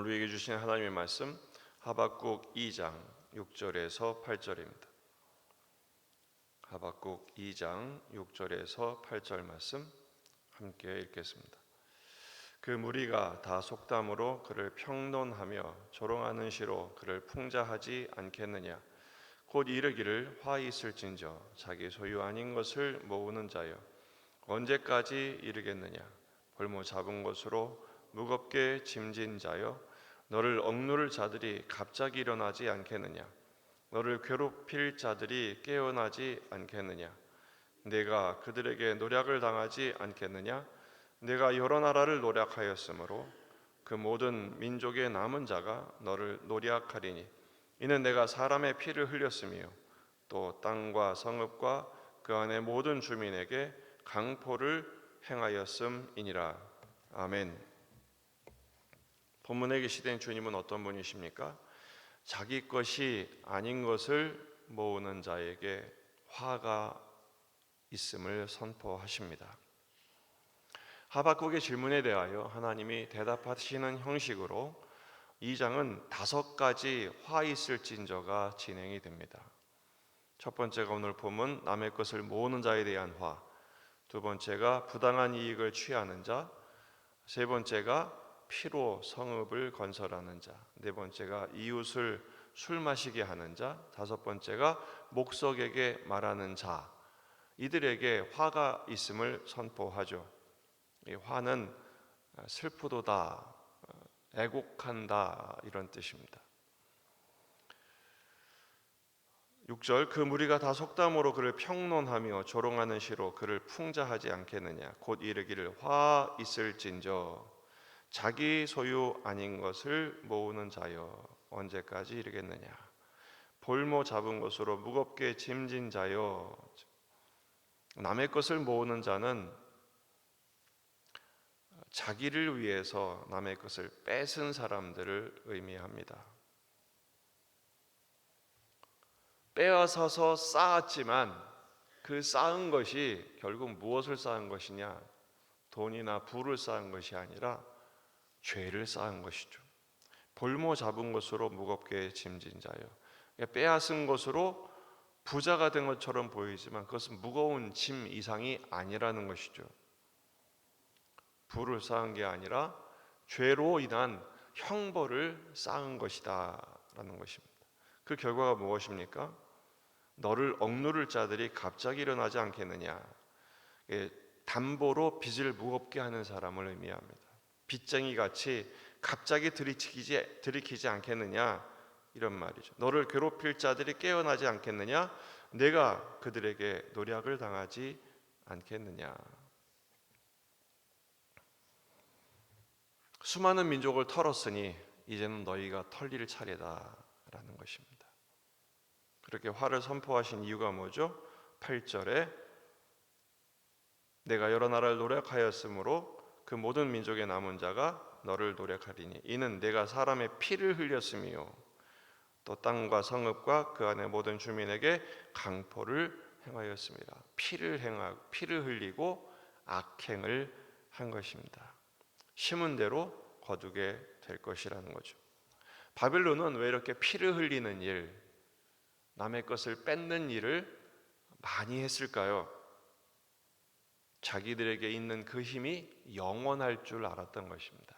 우리에게 주신 하나님의 말씀 하박국 2장 6절에서 8절입니다. 하박국 2장 6절에서 8절 말씀 함께 읽겠습니다. 그 무리가 다 속담으로 그를 평론하며 조롱하는 시로 그를 풍자하지 않겠느냐. 곧 이르기를 화 있을진저 자기 소유 아닌 것을 모으는 자여 언제까지 이르겠느냐. 볼모 잡은 것으로 무겁게 짐진 자여 너를 억누를 자들이 갑자기 일어나지 않겠느냐. 너를 괴롭힐 자들이 깨어나지 않겠느냐. 내가 그들에게 노략을 당하지 않겠느냐. 내가 여러 나라를 노략하였으므로 그 모든 민족의 남은 자가 너를 노략하리니 이는 내가 사람의 피를 흘렸으며 또 땅과 성읍과 그 안의 모든 주민에게 강포를 행하였음이니라. 아멘. 본문에 계시된 주님은 어떤 분이십니까? 자기 것이 아닌 것을 모으는 자에게 화가 있음을 선포하십니다. 하박국의 질문에 대하여 하나님이 대답하시는 형식으로 2장은 5가지 화 있을진저가 진행이 됩니다. 첫 번째가 오늘 본문 남의 것을 모으는 자에 대한 화, 두 번째가 부당한 이익을 취하는 자, 세 번째가 피로 성읍을 건설하는 자, 네 번째가 이웃을 술 마시게 하는 자, 다섯 번째가 목석에게 말하는 자, 이들에게 화가 있음을 선포하죠. 이 화는 슬프도다, 애곡한다 이런 뜻입니다. 6절 그 무리가 다 속담으로 그를 평론하며 조롱하는 시로 그를 풍자하지 않겠느냐. 곧 이르기를 화 있을진저 자기 소유 아닌 것을 모으는 자여 언제까지 이르겠느냐. 볼모 잡은 것으로 무겁게 짐진 자여. 남의 것을 모으는 자는 자기를 위해서 남의 것을 뺏은 사람들을 의미합니다. 빼앗아서 쌓았지만 그 쌓은 것이 결국 무엇을 쌓은 것이냐? 돈이나 부를 쌓은 것이 아니라 죄를 쌓은 것이죠. 볼모 잡은 것으로 무겁게 짐진 자요. 빼앗은 것으로 부자가 된 것처럼 보이지만 그것은 무거운 짐 이상이 아니라는 것이죠. 부를 쌓은 게 아니라 죄로 인한 형벌을 쌓은 것이다 라는 것입니다. 그 결과가 무엇입니까? 너를 억누를 자들이 갑자기 일어나지 않겠느냐. 담보로 빚을 무겁게 하는 사람을 의미합니다. 빚쟁이 같이 갑자기 들이키지 않겠느냐 이런 말이죠. 너를 괴롭힐 자들이 깨어나지 않겠느냐. 내가 그들에게 노략을 당하지 않겠느냐. 수많은 민족을 털었으니 이제는 너희가 털릴 차례다 라는 것입니다. 그렇게 화를 선포하신 이유가 뭐죠? 8절에 내가 여러 나라를 노략하였으므로 그 모든 민족의 남은 자가 너를 노략하리니 이는 내가 사람의 피를 흘렸으며 또 땅과 성읍과 그 안의 모든 주민에게 강포를 행하였습니다. 피를 흘리고 악행을 한 것입니다. 심은 대로 거두게 될 것이라는 거죠. 바벨론은 왜 이렇게 피를 흘리는 일, 남의 것을 뺏는 일을 많이 했을까요? 자기들에게 있는 그 힘이 영원할 줄 알았던 것입니다.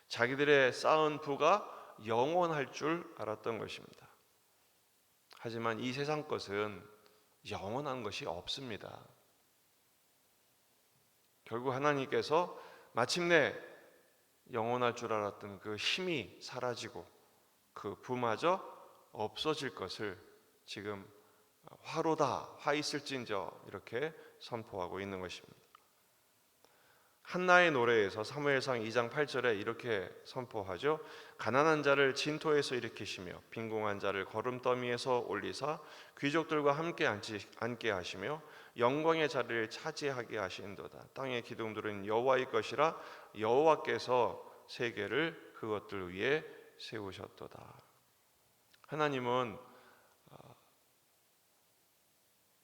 자기들의 쌓은 부가 영원할 줄 알았던 것입니다. 하지만 이 세상 것은 영원한 것이 없습니다. 결국 하나님께서 마침내 영원할 줄 알았던 그 힘이 사라지고 그 부마저 없어질 것을 지금 화로다, 화 있을진저 이렇게 선포하고 있는 것입니다. 한나의 노래에서 사무엘상 2장 8절에 이렇게 선포하죠. 가난한 자를 진토에서 일으키시며 빈궁한 자를 거름더미에서 올리사 귀족들과 함께 앉게 하시며 영광의 자리를 차지하게 하신도다. 땅의 기둥들은 여호와의 것이라 여호와께서 세계를 그것들 위에 세우셨도다. 하나님은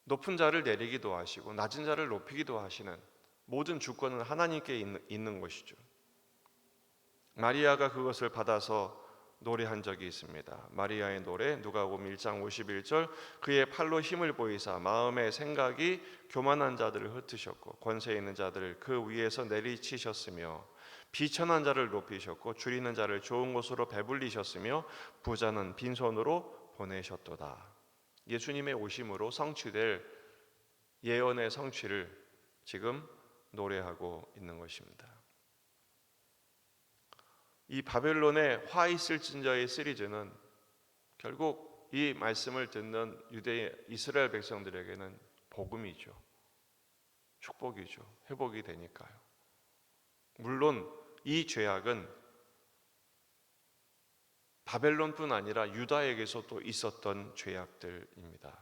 높은 자를 내리기도 하시고 낮은 자를 높이기도 하시는 모든 주권은 하나님께 있는 것이죠. 마리아가 그것을 받아서 노래한 적이 있습니다. 마리아의 노래 누가복음 1장 51절 그의 팔로 힘을 보이사 마음의 생각이 교만한 자들을 흩으셨고 권세 있는 자들을 그 위에서 내리치셨으며 비천한 자를 높이셨고 줄이는 자를 좋은 곳으로 배불리셨으며 부자는 빈손으로 보내셨도다. 예수님의 오심으로 성취될 예언의 성취를 지금 노래하고 있는 것입니다. 이 바벨론의 화 있을진저의 시리즈는 결국 이 말씀을 듣는 유대 이스라엘 백성들에게는 복음이죠. 축복이죠. 회복이 되니까요. 물론 이 죄악은 바벨론뿐 아니라 유다에게서도 있었던 죄악들입니다.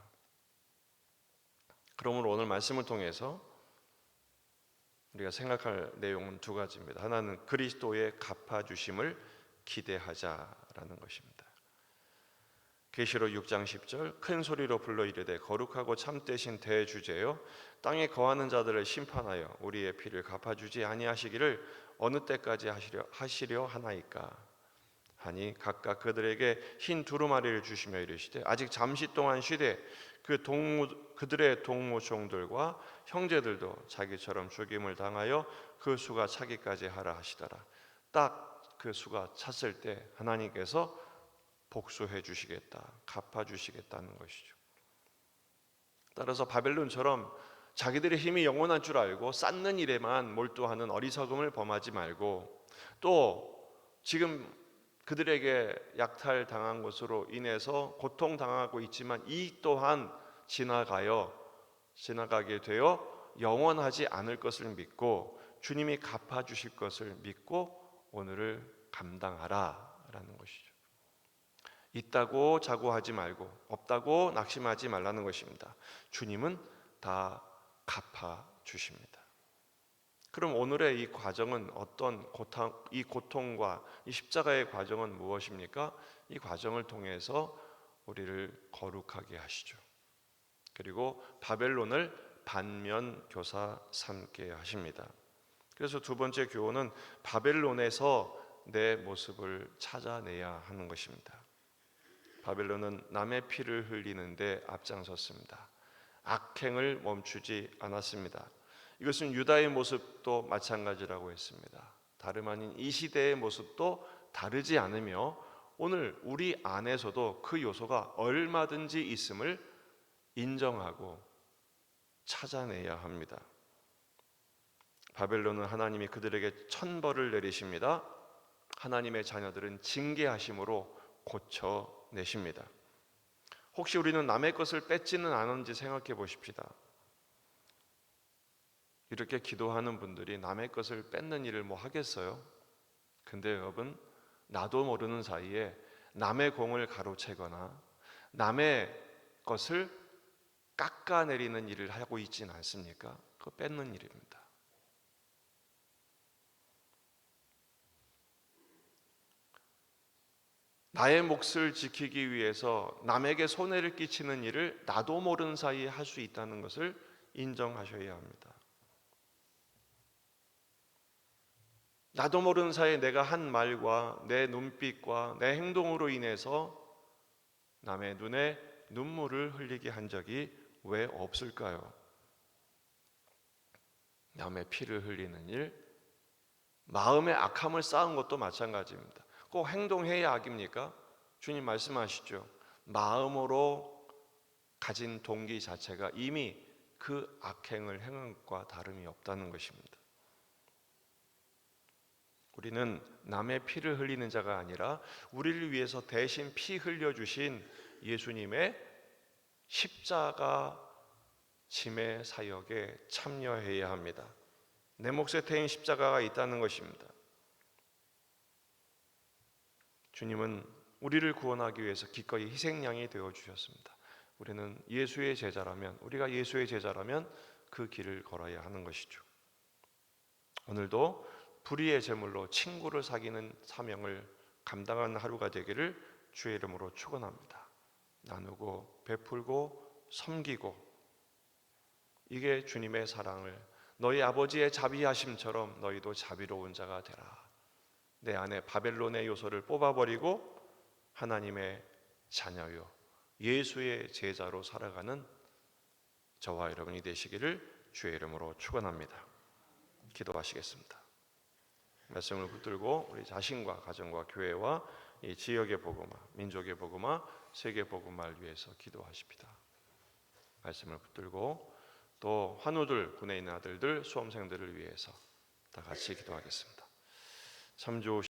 그러므로 오늘 말씀을 통해서 우리가 생각할 내용은 두 가지입니다. 하나는 그리스도의 갚아주심을 기대하자라는 것입니다. 계시록 6장 10절 큰 소리로 불러 이르되 거룩하고 참되신 대주제여 땅에 거하는 자들을 심판하여 우리의 피를 갚아주지 아니하시기를 어느 때까지 하시려 하나이까 하니 각각 그들에게 흰 두루마리를 주시며 이르시되 아직 잠시 동안 쉬되 그들의 동무종들과 형제들도 자기처럼 죽임을 당하여 그 수가 차기까지 하라 하시더라. 딱 그 수가 찼을 때 하나님께서 복수해 주시겠다, 갚아 주시겠다는 것이죠. 따라서 바벨론처럼 자기들의 힘이 영원한 줄 알고 쌓는 일에만 몰두하는 어리석음을 범하지 말고 또 지금 그들에게 약탈당한 것으로 인해서 고통당하고 있지만 이 또한 지나가게 되어 영원하지 않을 것을 믿고 주님이 갚아주실 것을 믿고 오늘을 감당하라라는 것이죠. 있다고 자고하지 말고 없다고 낙심하지 말라는 것입니다. 주님은 다 갚아주십니다. 그럼 오늘의 이 과정은 이 고통과 이 십자가의 과정은 무엇입니까? 이 과정을 통해서 우리를 거룩하게 하시죠. 그리고 바벨론을 반면교사 삼게 하십니다. 그래서 두 번째 교훈은 바벨론에서 내 모습을 찾아내야 하는 것입니다. 바벨론은 남의 피를 흘리는데 앞장섰습니다. 악행을 멈추지 않았습니다. 이것은 유다의 모습도 마찬가지라고 했습니다. 다름 아닌 이 시대의 모습도 다르지 않으며 오늘 우리 안에서도 그 요소가 얼마든지 있음을 인정하고 찾아내야 합니다. 바벨론은 하나님이 그들에게 천벌을 내리십니다. 하나님의 자녀들은 징계하심으로 고쳐내십니다. 혹시 우리는 남의 것을 뺏지는 않은지 생각해 보십시다. 이렇게 기도하는 분들이 남의 것을 뺏는 일을 뭐 하겠어요? 근데 여러분, 나도 모르는 사이에 남의 공을 가로채거나 남의 것을 깎아내리는 일을 하고 있지는 않습니까? 그거 뺏는 일입니다. 나의 몫을 지키기 위해서 남에게 손해를 끼치는 일을 나도 모르는 사이에 할 수 있다는 것을 인정하셔야 합니다. 나도 모르는 사이에 내가 한 말과 내 눈빛과 내 행동으로 인해서 남의 눈에 눈물을 흘리게 한 적이 왜 없을까요? 남의 피를 흘리는 일, 마음의 악함을 쌓은 것도 마찬가지입니다. 꼭 행동해야 악입니까? 주님 말씀하시죠. 마음으로 가진 동기 자체가 이미 그 악행을 행한 것과 다름이 없다는 것입니다. 우리는 남의 피를 흘리는 자가 아니라 우리를 위해서 대신 피 흘려주신 예수님의 십자가 짐의 사역에 참여해야 합니다. 내 몫에 태인 십자가가 있다는 것입니다. 주님은 우리를 구원하기 위해서 기꺼이 희생양이 되어 주셨습니다. 우리가 예수의 제자라면 그 길을 걸어야 하는 것이죠. 오늘도 불의의 제물로 친구를 사귀는 사명을 감당하는 하루가 되기를 주의 이름으로 축원합니다. 나누고 베풀고 섬기고, 이게 주님의 사랑을, 너희 아버지의 자비하심처럼 너희도 자비로운 자가 되라. 내 안에 바벨론의 요소를 뽑아버리고 하나님의 자녀요, 예수의 제자로 살아가는 저와 여러분이 되시기를 주의 이름으로 축원합니다. 기도하시겠습니다. 말씀을 붙들고 우리 자신과 가정과 교회와 이 지역의 복음화, 민족의 복음화, 세계 복음화를 위해서 기도하십니다. 말씀을 붙들고 또 환우들, 군에 있는 아들들, 수험생들을 위해서 다 같이 기도하겠습니다. 참 좋으신